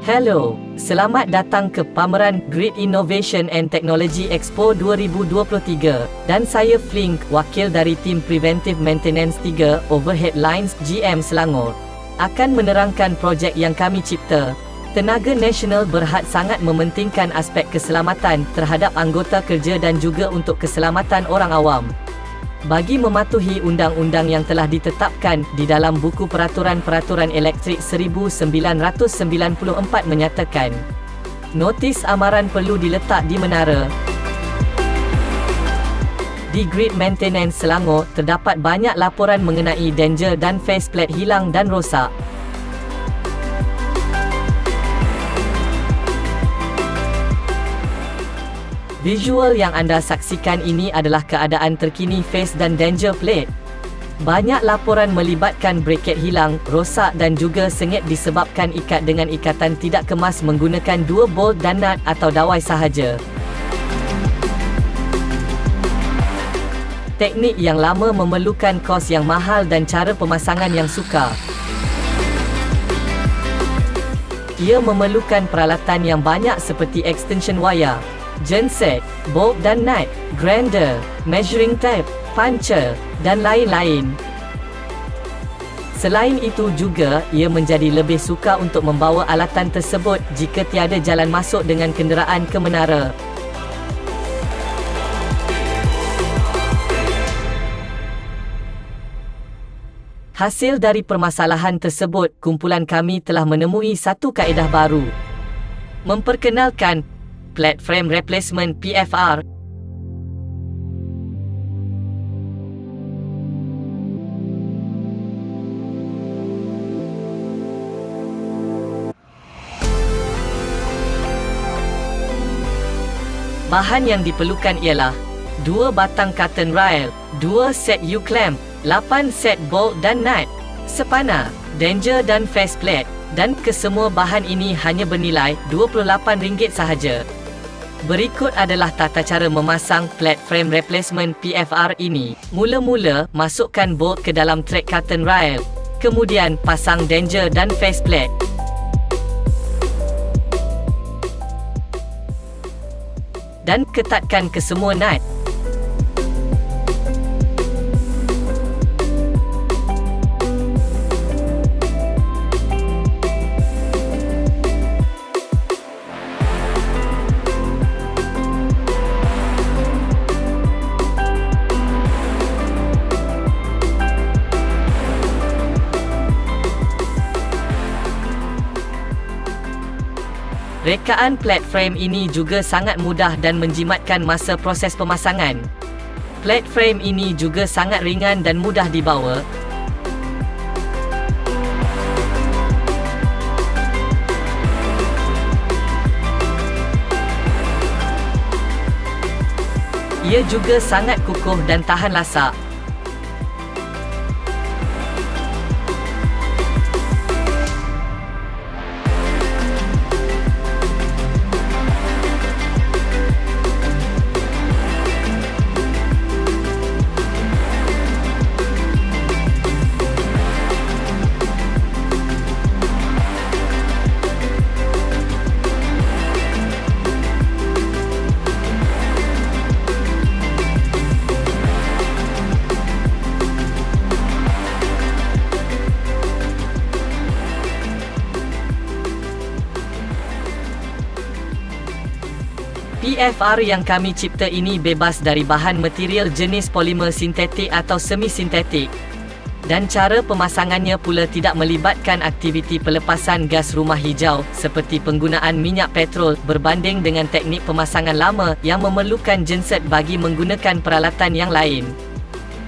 Hello, selamat datang ke pameran Grid Innovation and Technology Expo 2023 dan saya Flink, wakil dari tim Preventive Maintenance 3 Overhead Lines GM Selangor, akan menerangkan projek yang kami cipta. Tenaga Nasional berhad sangat mementingkan aspek keselamatan terhadap anggota kerja dan juga untuk keselamatan orang awam. Bagi mematuhi undang-undang yang telah ditetapkan di dalam Buku Peraturan-Peraturan Elektrik 1994 menyatakan, notis amaran perlu diletak di menara. Di Grid Maintenance Selangor, terdapat banyak laporan mengenai danger dan faceplate hilang dan rosak. Visual yang anda saksikan ini adalah keadaan terkini face dan danger plate. Banyak laporan melibatkan braket hilang, rosak dan juga sengit disebabkan ikat dengan ikatan tidak kemas menggunakan 2 bolt dan nut atau dawai sahaja. Teknik yang lama memerlukan kos yang mahal dan cara pemasangan yang sukar. Ia memerlukan peralatan yang banyak seperti extension wire, genset, bolt dan nut, grinder, measuring tape, puncher, dan lain-lain. Selain itu juga, ia menjadi lebih sukar untuk membawa alatan tersebut jika tiada jalan masuk dengan kenderaan ke menara. Hasil dari permasalahan tersebut, kumpulan kami telah menemui satu kaedah baru. Memperkenalkan Platform Replacement PFR. Bahan yang diperlukan ialah 2 batang cotton rail, 2 set U-clamp, 8 set bolt dan nut, spana, danger dan faceplate, dan kesemua bahan ini hanya bernilai RM28 sahaja. Berikut adalah tata cara memasang platform replacement PFR ini. Mula-mula, masukkan bolt ke dalam track cotton rail. Kemudian, pasang danger dan faceplate. Dan ketatkan kesemua nut. Rekaan platform ini juga sangat mudah dan menjimatkan masa proses pemasangan. Platform ini juga sangat ringan dan mudah dibawa. Ia juga sangat kukuh dan tahan lasak. PFR yang kami cipta ini bebas dari bahan material jenis polimer sintetik atau semi-sintetik. Dan cara pemasangannya pula tidak melibatkan aktiviti pelepasan gas rumah hijau seperti penggunaan minyak petrol berbanding dengan teknik pemasangan lama yang memerlukan genset bagi menggunakan peralatan yang lain.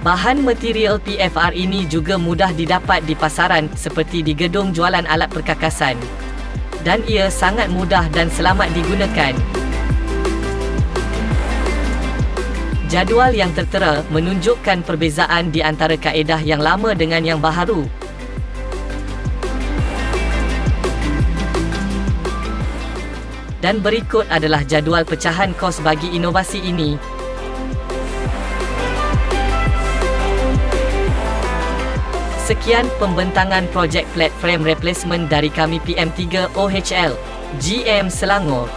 Bahan material PFR ini juga mudah didapat di pasaran seperti di gedung jualan alat perkakasan. Dan ia sangat mudah dan selamat digunakan. Jadual yang tertera menunjukkan perbezaan di antara kaedah yang lama dengan yang baharu. Dan berikut adalah jadual pecahan kos bagi inovasi ini. Sekian pembentangan projek platform replacement dari kami PM3 OHL, GM Selangor.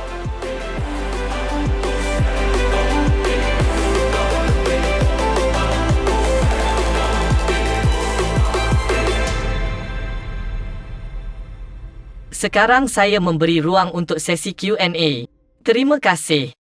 Sekarang saya memberi ruang untuk sesi Q&A. Terima kasih.